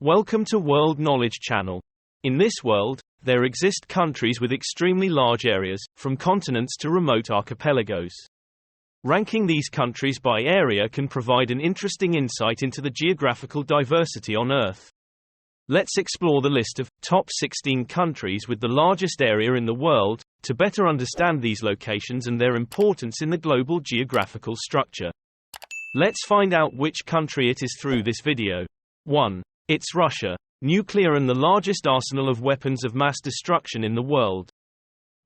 Welcome to World Knowledge Channel. In this world, there exist countries with extremely large areas, from continents to remote archipelagos. Ranking these countries by area can provide an interesting insight into the geographical diversity on Earth. Let's explore the list of top 16 countries with the largest area in the world, to better understand these locations and their importance in the global geographical structure. Let's find out which country it is through this video. 1. It's Russia, nuclear and the largest arsenal of weapons of mass destruction in the world.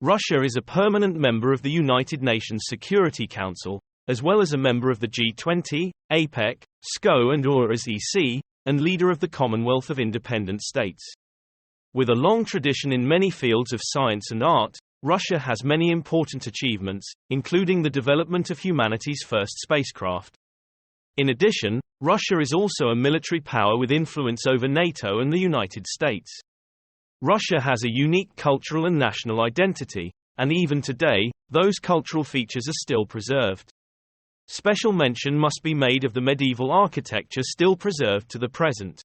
Russia is a permanent member of the United Nations Security Council, as well as a member of the G20, APEC, SCO and OSCE, and leader of the Commonwealth of Independent States. With a long tradition in many fields of science and art, Russia has many important achievements, including the development of humanity's first spacecraft. In addition, Russia is also a military power with influence over NATO and the United States. Russia has a unique cultural and national identity, and even today, those cultural features are still preserved. Special mention must be made of the medieval architecture still preserved to the present.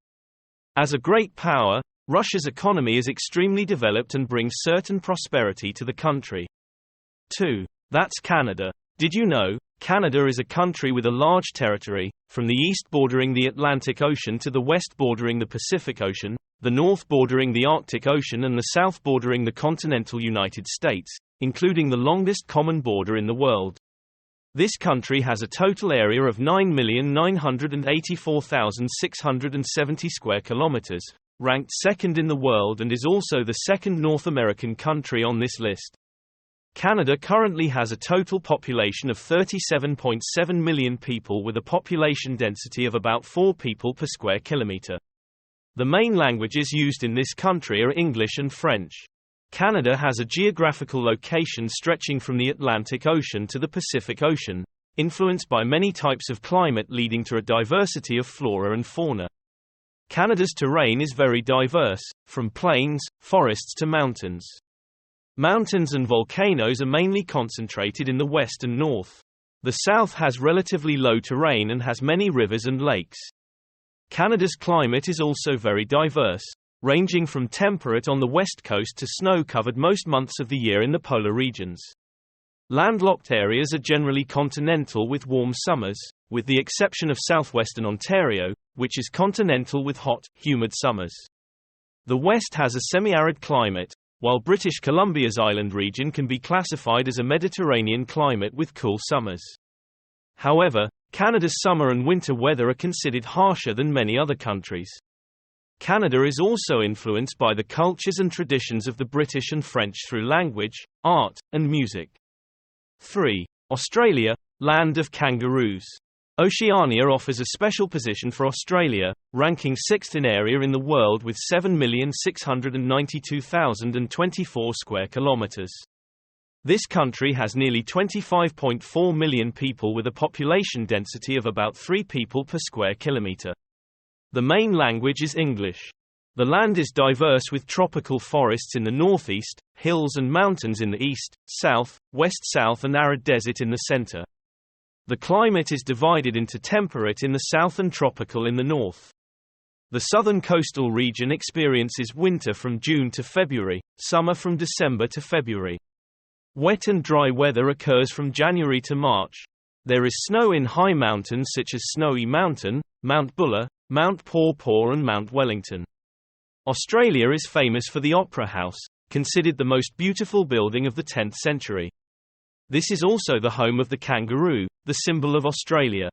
As a great power, Russia's economy is extremely developed and brings certain prosperity to the country. 2. That's Canada. Did you know? Canada is a country with a large territory, from the east bordering the Atlantic Ocean to the west bordering the Pacific Ocean, the north bordering the Arctic Ocean and the south bordering the continental United States, including the longest common border in the world. This country has a total area of 9,984,670 square kilometers, ranked second in the world and is also the second North American country on this list. Canada currently has a total population of 37.7 million people with a population density of about 4 people per square kilometer. The main languages used in this country are English and French. Canada has a geographical location stretching from the Atlantic Ocean to the Pacific Ocean, influenced by many types of climate leading to a diversity of flora and fauna. Canada's terrain is very diverse, from plains, forests to mountains. Mountains and volcanoes are mainly concentrated in the west and north. The south has relatively low terrain and has many rivers and lakes. Canada's climate is also very diverse, ranging from temperate on the west coast to snow-covered most months of the year in the polar regions. Landlocked areas are generally continental with warm summers, with the exception of southwestern Ontario, which is continental with hot, humid summers. The west has a semi-arid climate, while British Columbia's island region can be classified as a Mediterranean climate with cool summers. However, Canada's summer and winter weather are considered harsher than many other countries. Canada is also influenced by the cultures and traditions of the British and French through language, art, and music. 3. Australia, land of kangaroos. Oceania offers a special position for Australia, ranking 6th in area in the world with 7,692,024 square kilometers. This country has nearly 25.4 million people with a population density of about 3 people per square kilometer. The main language is English. The land is diverse with tropical forests in the northeast, hills and mountains in the east, south, west-south and arid desert in the center. The climate is divided into temperate in the south and tropical in the north. The southern coastal region experiences winter from June to February, summer from December to February. Wet and dry weather occurs from January to March. There is snow in high mountains such as Snowy Mountain, Mount Buller, Mount Paw Paw and Mount Wellington. Australia is famous for the Opera House, considered the most beautiful building of the 10th century. This is also the home of the kangaroo, the symbol of Australia.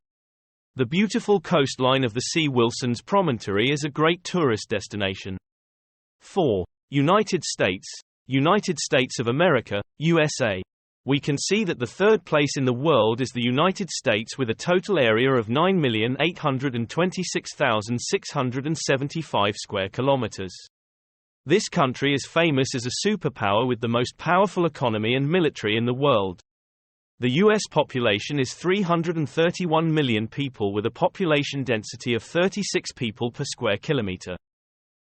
The beautiful coastline of the C. Wilson's Promontory is a great tourist destination. 4. United States. United States of America, USA. We can see that the third place in the world is the United States with a total area of 9,826,675 square kilometers. This country is famous as a superpower with the most powerful economy and military in the world. The U.S. population is 331 million people with a population density of 36 people per square kilometer.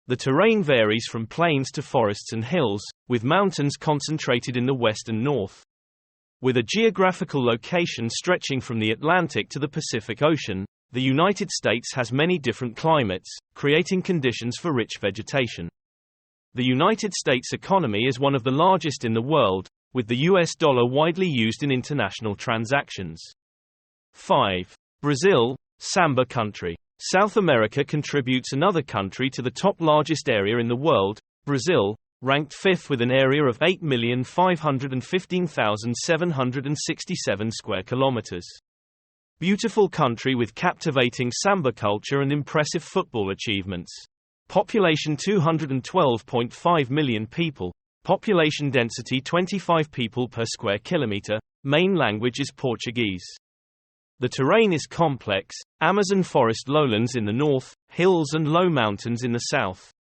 The terrain varies from plains to forests and hills, with mountains concentrated in the west and north. With a geographical location stretching from the Atlantic to the Pacific Ocean, The United States has many different climates, creating conditions for rich vegetation. The United States economy is one of the largest in the world, with the US dollar widely used in international transactions. 5. Brazil, Samba country. South America contributes another country to the top largest area in the world, Brazil, ranked 5th with an area of 8,515,767 square kilometers. Beautiful country with captivating samba culture and impressive football achievements. Population 212.5 million people. Population density 25 people per square kilometer. Main language is Portuguese. The terrain is complex, Amazon forest lowlands in the north, hills and low mountains in the south.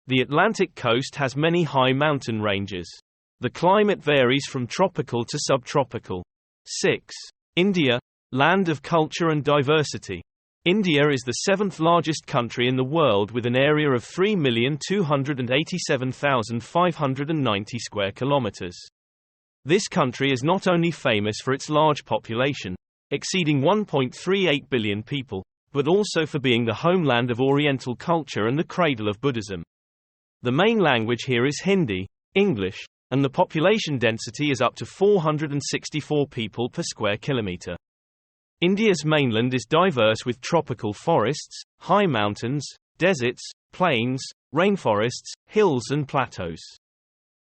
The Atlantic coast has many high mountain ranges. The climate varies from tropical to subtropical. 6. India, land of culture and diversity. India is the 7th largest country in the world with an area of 3,287,590 square kilometers. This country is not only famous for its large population, exceeding 1.38 billion people, but also for being the homeland of Oriental culture and the cradle of Buddhism. The main language here is Hindi, English, and the population density is up to 464 people per square kilometer. India's mainland is diverse with tropical forests, high mountains, deserts, plains, rainforests, hills and plateaus.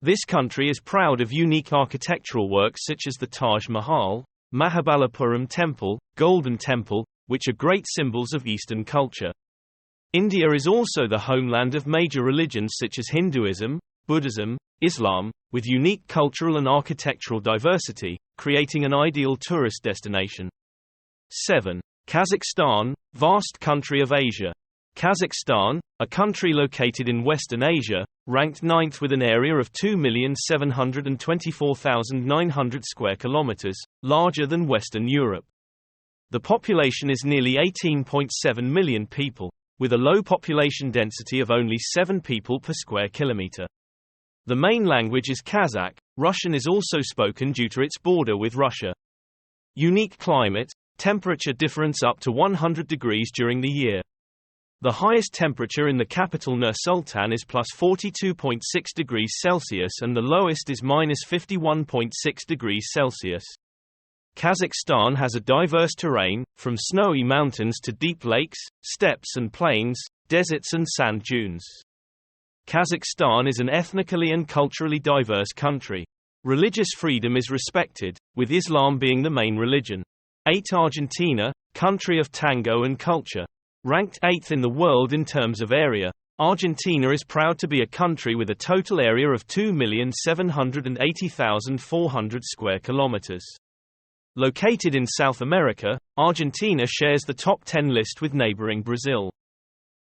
This country is proud of unique architectural works such as the Taj Mahal, Mahabalipuram Temple, Golden Temple, which are great symbols of Eastern culture. India is also the homeland of major religions such as Hinduism, Buddhism, Islam, with unique cultural and architectural diversity, creating an ideal tourist destination. 7. Kazakhstan, vast country of Asia. Kazakhstan, a country located in Western Asia, ranked 9th with an area of 2,724,900 square kilometers, larger than Western Europe. The population is nearly 18.7 million people, with a low population density of only 7 people per square kilometer. The main language is Kazakh. Russian is also spoken due to its border with Russia. Unique climate, temperature difference up to 100 degrees during the year. The highest temperature in the capital Nur-Sultan is plus 42.6 degrees Celsius and the lowest is minus 51.6 degrees Celsius. Kazakhstan has a diverse terrain, from snowy mountains to deep lakes, steppes and plains, deserts and sand dunes. Kazakhstan is an ethnically and culturally diverse country. Religious freedom is respected, with Islam being the main religion. 8. Argentina, country of tango and culture. Ranked 8th in the world in terms of area, Argentina is proud to be a country with a total area of 2,780,400 square kilometers. Located in South America, Argentina shares the top 10 list with neighboring Brazil.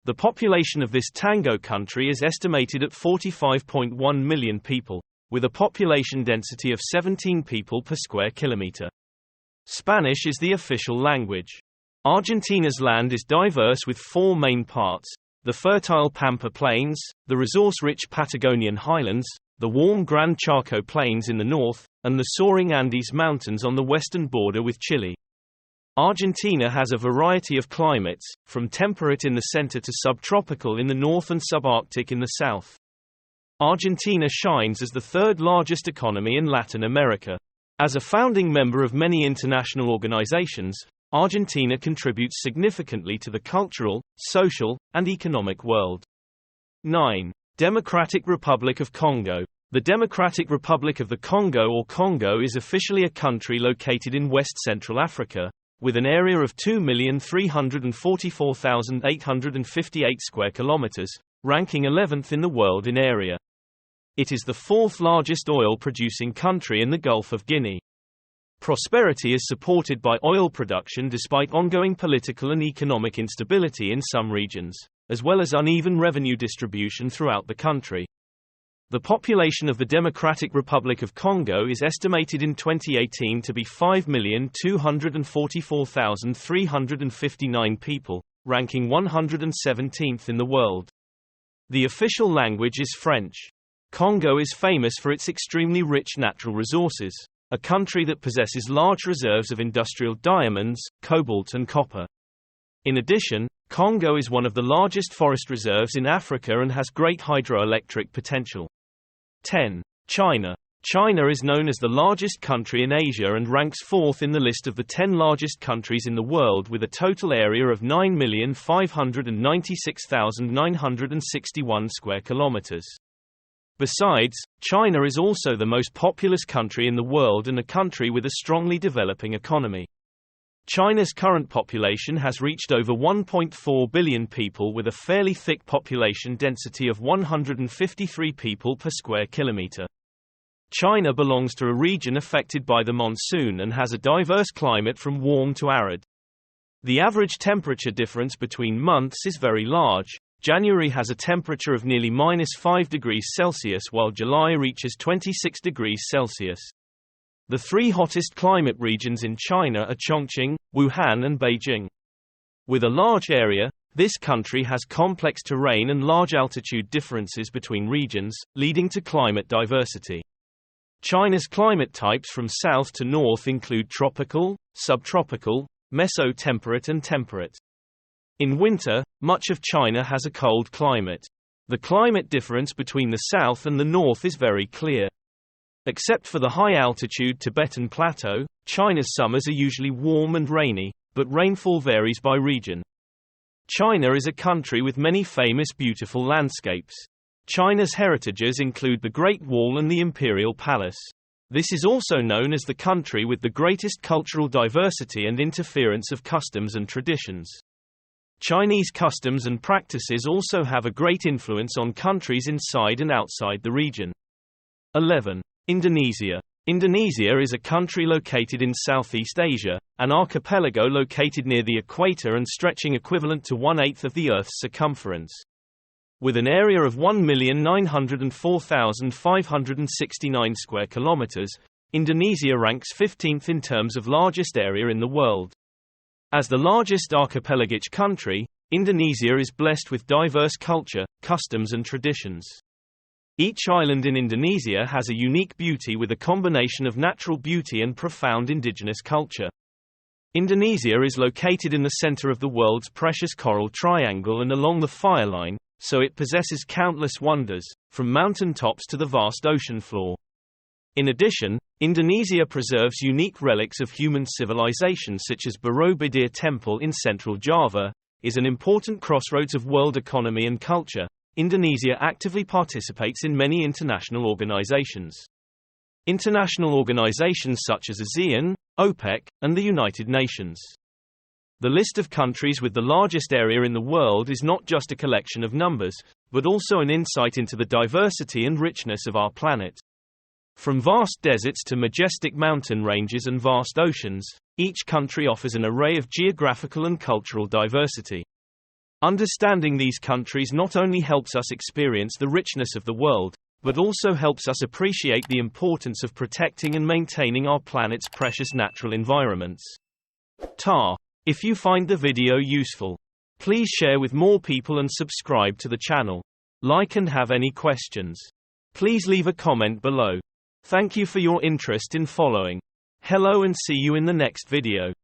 The population of this tango country is estimated at 45.1 million people, with a population density of 17 people per square kilometer. Spanish is the official language. Argentina's land is diverse with 4 main parts: the fertile Pampa Plains, the resource-rich Patagonian highlands, the warm Gran Chaco Plains in the north, and the soaring Andes Mountains on the western border with Chile. Argentina has a variety of climates, from temperate in the center to subtropical in the north and subarctic in the south. Argentina shines as the 3rd largest economy in Latin America. As a founding member of many international organizations, Argentina contributes significantly to the cultural, social, and economic world. 9. Democratic Republic of Congo. The Democratic Republic of the Congo or Congo is officially a country located in West Central Africa, with an area of 2,344,858 square kilometers, ranking 11th in the world in area. It is the 4th largest oil-producing country in the Gulf of Guinea. Prosperity is supported by oil production despite ongoing political and economic instability in some regions, as well as uneven revenue distribution throughout the country. The population of the Democratic Republic of Congo is estimated in 2018 to be 5,244,359 people, ranking 117th in the world. The official language is French. Congo is famous for its extremely rich natural resources, a country that possesses large reserves of industrial diamonds, cobalt and copper. In addition, Congo is one of the largest forest reserves in Africa and has great hydroelectric potential. 10. China. China is known as the largest country in Asia and ranks fourth in the list of the 10 largest countries in the world with a total area of 9,596,961 square kilometers. Besides, China is also the most populous country in the world and a country with a strongly developing economy. China's current population has reached over 1.4 billion people with a fairly thick population density of 153 people per square kilometer. China belongs to a region affected by the monsoon and has a diverse climate from warm to arid. The average temperature difference between months is very large. January has a temperature of nearly -5 degrees Celsius while July reaches 26 degrees Celsius. The three hottest climate regions in China are Chongqing, Wuhan and Beijing. With a large area, this country has complex terrain and large altitude differences between regions, leading to climate diversity. China's climate types from south to north include tropical, subtropical, meso-temperate and temperate. In winter, much of China has a cold climate. The climate difference between the south and the north is very clear. Except for the high-altitude Tibetan Plateau, China's summers are usually warm and rainy, but rainfall varies by region. China is a country with many famous beautiful landscapes. China's heritages include the Great Wall and the Imperial Palace. This is also known as the country with the greatest cultural diversity and interference of customs and traditions. Chinese customs and practices also have a great influence on countries inside and outside the region. 11. Indonesia. Indonesia is a country located in Southeast Asia, an archipelago located near the equator and stretching equivalent to 1/8 of the Earth's circumference. With an area of 1,904,569 square kilometers, Indonesia ranks 15th in terms of largest area in the world. As the largest archipelagic country, Indonesia is blessed with diverse culture, customs and traditions. Each island in Indonesia has a unique beauty with a combination of natural beauty and profound indigenous culture. Indonesia is located in the center of the world's precious coral triangle and along the fire line, so it possesses countless wonders, from mountain tops to the vast ocean floor. In addition, Indonesia preserves unique relics of human civilization such as Borobudur Temple in central Java, is an important crossroads of world economy and culture. Indonesia actively participates in many international organizations. International organizations such as ASEAN, OPEC, and the United Nations. The list of countries with the largest area in the world is not just a collection of numbers, but also an insight into the diversity and richness of our planet. From vast deserts to majestic mountain ranges and vast oceans, each country offers an array of geographical and cultural diversity. Understanding these countries not only helps us experience the richness of the world, but also helps us appreciate the importance of protecting and maintaining our planet's precious natural environments. If you find the video useful, please share with more people and subscribe to the channel. Like and have any questions, please leave a comment below. Thank you for your interest in following. Hello and see you in the next video.